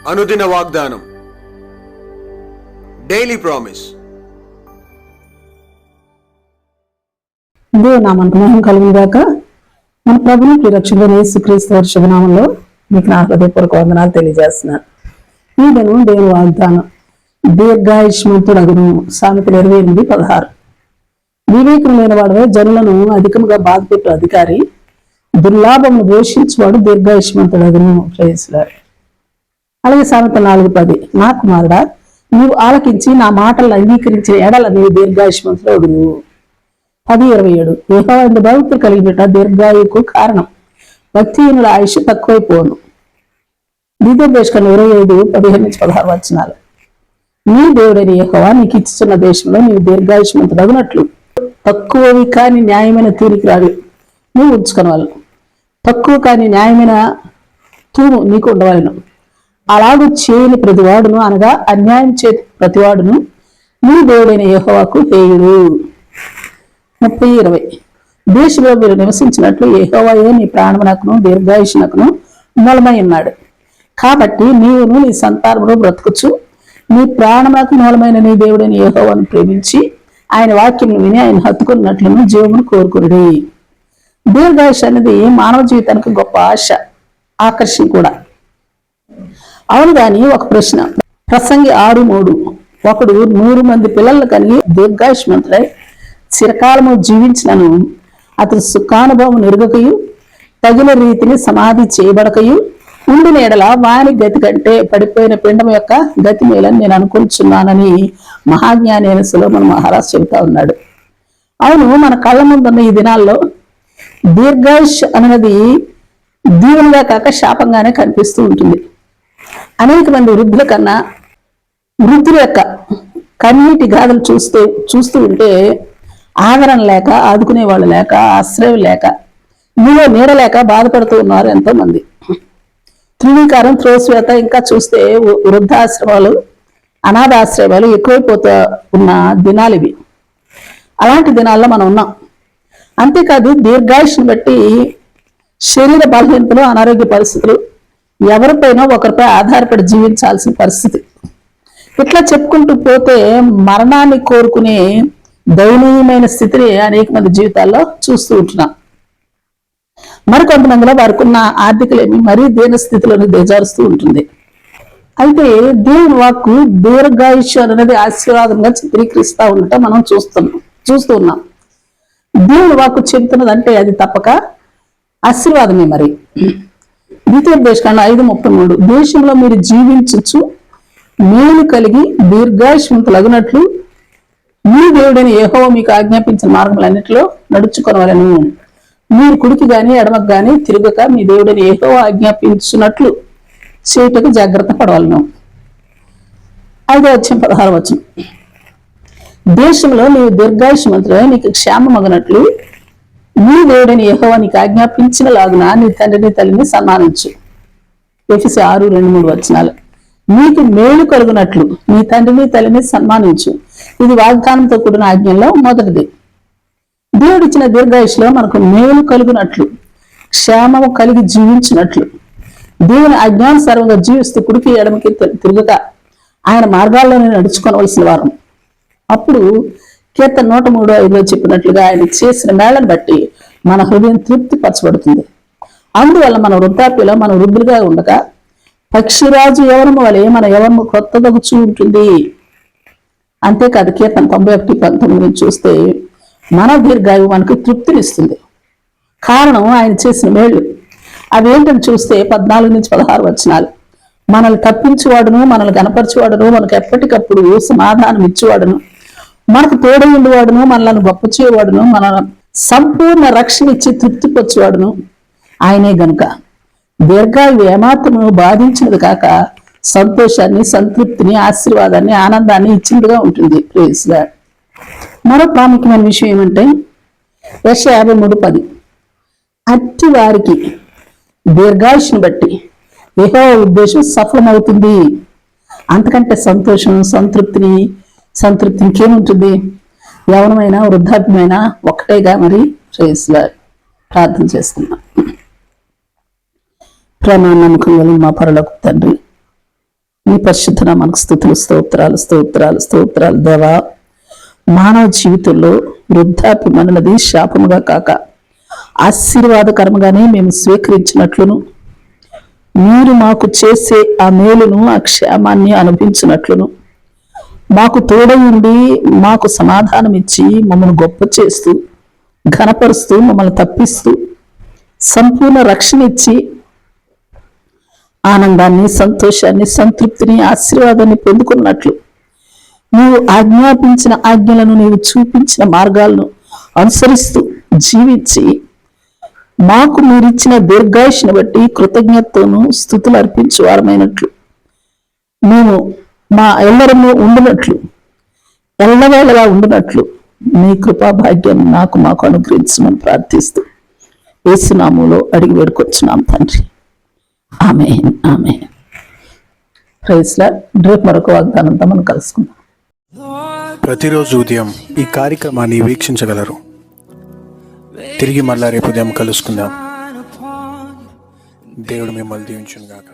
అనుదిన వాగ్దానం, daily promise. నామానికి మహిమ కలుగుగాక. మన ప్రభువుకి రక్షకుడైన యేసుక్రీస్తు వారి శుభనామంలో మీకు నా హృదయపూర్వక వందనాలు తెలియజేస్తున్నాను. ఈ దినం దేవుని వాగ్దానం, దీర్ఘాయుష్మంతుడగును. సామెతలు 28:16. వివేకమైన వాడవే జనులను అధికంగా బాధపెట్టు అధికారి, దుర్లాభమును ఘోషించువాడు దీర్ఘాయుష్మంతుడగును. ప్రేయస్లాడు. అలాగే సామెతలు 4:10. నా కుమారుడా, నీవు ఆలకించి నా మాటలను అంగీకరించిన ఎడల నీవు దీర్ఘాయుష్మంతుడగును. 10:27. యెహోవా యందు భక్తి కలిగినట దీర్ఘాయుకు కారణం, భక్తిహీనుల ఆయుష్ తక్కువైపోను. ద్వితీయోపదేశకాండం 25:15-16 వచనాలు. నీ దేవుడైన యెహోవా నీకు ఇచ్చుచున్న దేశంలో నీవు దీర్ఘాయుష్మంతుడగునట్లు తక్కువవి కాని న్యాయమైన తీరికరాలు నువ్వు ఉంచుకొనవలను. తక్కువ కాని న్యాయమైన తూము నీకు ఉండవలను. అలాగూ చేయని ప్రతివాడును, అనగా అన్యాయం చే ప్రతివాడును నీ దేవుడైన యెహోవాకు హేయుడు. 30:20. దేశంలో మీరు నివసించినట్లు యెహోవాయే నీ ప్రాణమునకును దీర్ఘాయుష్నకును మూలమై ఉన్నాడు. కాబట్టి నీవును నీ సంతానమును బ్రతుకుచు నీ ప్రాణమునకు మూలమైన నీ దేవుడైన యెహోవాను ప్రేమించి ఆయన వాక్యం విని ఆయన హత్తుకున్నట్లను జీవమును కోరుకునుడి. దీర్ఘాయుష్ అనేది మానవ జీవితానికి గొప్ప ఆశ, ఆకర్షణ కూడా. అవును గాని ఒక ప్రశ్న. ప్రసంగి 6:3. ఒకడు 100 మంది పిల్లలను కలిగి దీర్ఘాయుష్మంతుడై చిరకాలము జీవించినను అతడు సుఖానుభవం ఎరుగకయు తగిన రీతిని సమాధి చేయబడకయు ఉండిన ఎడల వాని గతి కంటే పడిపోయిన పిండం యొక్క గతి మేలని నేను అనుకుంటున్నానని మహాజ్ఞాని అయిన సొలొమోను మహారాజు చెబుతా ఉన్నాడు. అవును, మన కళ్ళ ముందున్న ఈ దినాల్లో దీర్ఘాయుష్ అనేది దీవెనగా కాక శాపంగానే కనిపిస్తూ ఉంటుంది. అనేక మంది వృద్ధుల కన్నా వృద్ధుల యొక్క కన్నీటి గాథలు చూస్తూ ఉంటే ఆదరణ లేక, ఆదుకునే వాళ్ళు లేక, ఆశ్రయం లేక, నీడ లేక బాధపడుతూ ఉన్నారు ఎంతో మంది. త్రివీకారం, త్రోసివేత, ఇంకా చూస్తే వృద్ధాశ్రమాలు, అనాథాశ్రమాలు ఎక్కువైపోతూ ఉన్న దినాలు ఇవి. అలాంటి దినాల్లో మనం ఉన్నాం. అంతేకాదు దీర్ఘాయుష్ని బట్టి శరీర బలహీనతలు, అనారోగ్య పరిస్థితులు, ఎవరిపైనో ఒకరిపై ఆధారపడి జీవించాల్సిన పరిస్థితి. ఇట్లా చెప్పుకుంటూ పోతే మరణాన్ని కోరుకునే దయనీయమైన స్థితిని అనేక మంది జీవితాల్లో చూస్తూ ఉంటున్నాం. మరికొంతమందిలో వారికి ఉన్న ఆర్థికలేమి మరీ దీన స్థితిలోని దిగజారుస్తూ ఉంటుంది. అయితే దేవుని వాక్కు దీర్ఘాయుష్ అనేది ఆశీర్వాదంగా చిత్రీకరిస్తూ ఉండటం మనం చూస్తూ ఉన్నాం. దేవుని వాక్కు చెబుతున్నది అంటే అది తప్పక ఆశీర్వాదమే. మరి ద్వితీయోపదేశకాండం 5:33. దేశంలో మీరు జీవించచ్చు మేలు కలిగి దీర్ఘాయుష్మంతులగునట్లు మీ దేవుడైన యెహోవా మీకు ఆజ్ఞాపించిన మార్గములన్నిటిలో నడుచుకొనవలెను. మీరు కుడికి గాని ఎడమకు గాని తిరగక మీ దేవుడైన యెహోవా ఆజ్ఞాపించినట్లు చేయుటకు జాగ్రత్త పడవలను. 5:16 వచనం. దేశంలో నీవు దీర్ఘాయుష్మంతుడై నీకు క్షేమమగునట్లు నీ దేవుడైన యెహోవా నీకు ఆజ్ఞాపించిన లాగున నీ తండ్రిని తల్లిని సన్మానించు. ఎఫెసీ 6:2-3 వచనాలు. నీకు మేలు కలుగునట్లు నీ తండ్రిని తల్లిని సన్మానించు. ఇది వాగ్దానంతో కూడిన ఆజ్ఞల్లో మొదటిది. దేవుడిచ్చిన దీర్ఘాయుష్లో మనకు మేలు కలుగునట్లు, క్షేమము కలిగి జీవించినట్లు, దేవుని అజ్ఞానుసారంగా జీవిస్తూ కుడికి ఎడమకి తిరుగుగా ఆయన మార్గాల్లోనే నడుచుకోవలసిన వారం. అప్పుడు కీర్తన 103:5 చెప్పినట్లుగా ఆయన చేసిన మేళను బట్టి మన హృదయం తృప్తి పరచబడుతుంది. అందువల్ల మన వృద్ధాప్యలో మన వృద్ధులుగా ఉండగా పక్షిరాజు యవనము వలె మన యవనము కొత్తదగుచూ ఉంటుంది. అంతేకాదు కీర్తన 91:19 చూస్తే మన దీర్ఘాయువు మనకు తృప్తినిస్తుంది. కారణం ఆయన చేసిన మేళ్ళు. అవేంటని చూస్తే 14-16 వచనాలు. మనల్ని తప్పించేవాడును, మనల్ని కనపరిచేవాడును, మనకు ఎప్పటికప్పుడు సమాధానం ఇచ్చేవాడును, మనకు తోడయుండేవాడును, మనల్ని గొప్ప చేయవాడును, మన సంపూర్ణ రక్షణ ఇచ్చి తృప్తిపరచేవాడును ఆయనే గనుక దీర్ఘాయువు ఏమాత్రము బాధించినది కాక సంతోషాన్ని, సంతృప్తిని, ఆశీర్వాదాన్ని, ఆనందాన్ని ఇచ్చినదిగా ఉంటుంది. Praise Lord. మరో ప్రాముఖ్యమైన విషయం ఏమంటే యెషయా 53:10. అట్టి వారికి దీర్ఘాయుష్ని బట్టి యెహోవా ఉద్దేశం సఫలమవుతుంది. అంతకంటే సంతోషం, సంతృప్తి ఇంకేముంటుంది? యవనమైన, వృద్ధాప్యమైన ఒక్కటేగా. మరి ప్రైజ్ లార్డ్. ప్రార్థన చేస్తున్నాం. ప్రేమ నమ్మకం కలిగిన మా పరలోకపు తండ్రి, నీ పరిశుద్ధ నామానికి స్తుతులు, స్తోత్రాలు స్తోత్రాలు స్తోత్రాలు. దేవా, మానవ జీవితంలో వృద్ధాప్యం అన్నది శాపముగా కాక ఆశీర్వాదకరముగానే మేము స్వీకరించినట్లును, మీరు మాకు చేసే ఆ మేలును ఆ క్షేమాన్ని అనుభవించినట్లును, మాకు తోడై ఉండి మాకు సమాధానం ఇచ్చి మమ్మల్ని గొప్ప చేస్తూ ఘనపరుస్తూ మమ్మల్ని తప్పిస్తూ సంపూర్ణ రక్షణ ఇచ్చి ఆనందాన్ని, సంతోషాన్ని, సంతృప్తిని, ఆశీర్వాదాన్ని పొందుకున్నట్లు నీవు ఆజ్ఞాపించిన ఆజ్ఞలను, నీవు చూపించిన మార్గాలను అనుసరిస్తూ జీవించి మాకు మీరిచ్చిన దీర్ఘాయుష్ని బట్టి కృతజ్ఞతను స్తుతులు అర్పించు వారమైనట్లు మేము మా ఎల్లరము ఉండినట్లు, ఎల్లవేళలా ఉండినట్లు నీ కృపా భాగ్యం మాకు అనుగ్రహించమని ప్రార్థిస్తూ యేసు నామములో అడిగి వేడుకొచ్చున్నాం తండ్రి. ఆమేన్, ఆమేన్. Praise Lord. రేపు మరొక వాగ్దానంతో మనం కలుసుకుందాం. ప్రతిరోజు ఉదయం ఈ కార్యక్రమాన్ని వీక్షించగలరు. తిరిగి మళ్ళా రేపు ఉదయం కలుసుకుందాం. దేవుడు మిమ్మల్ని దీవించును గాక.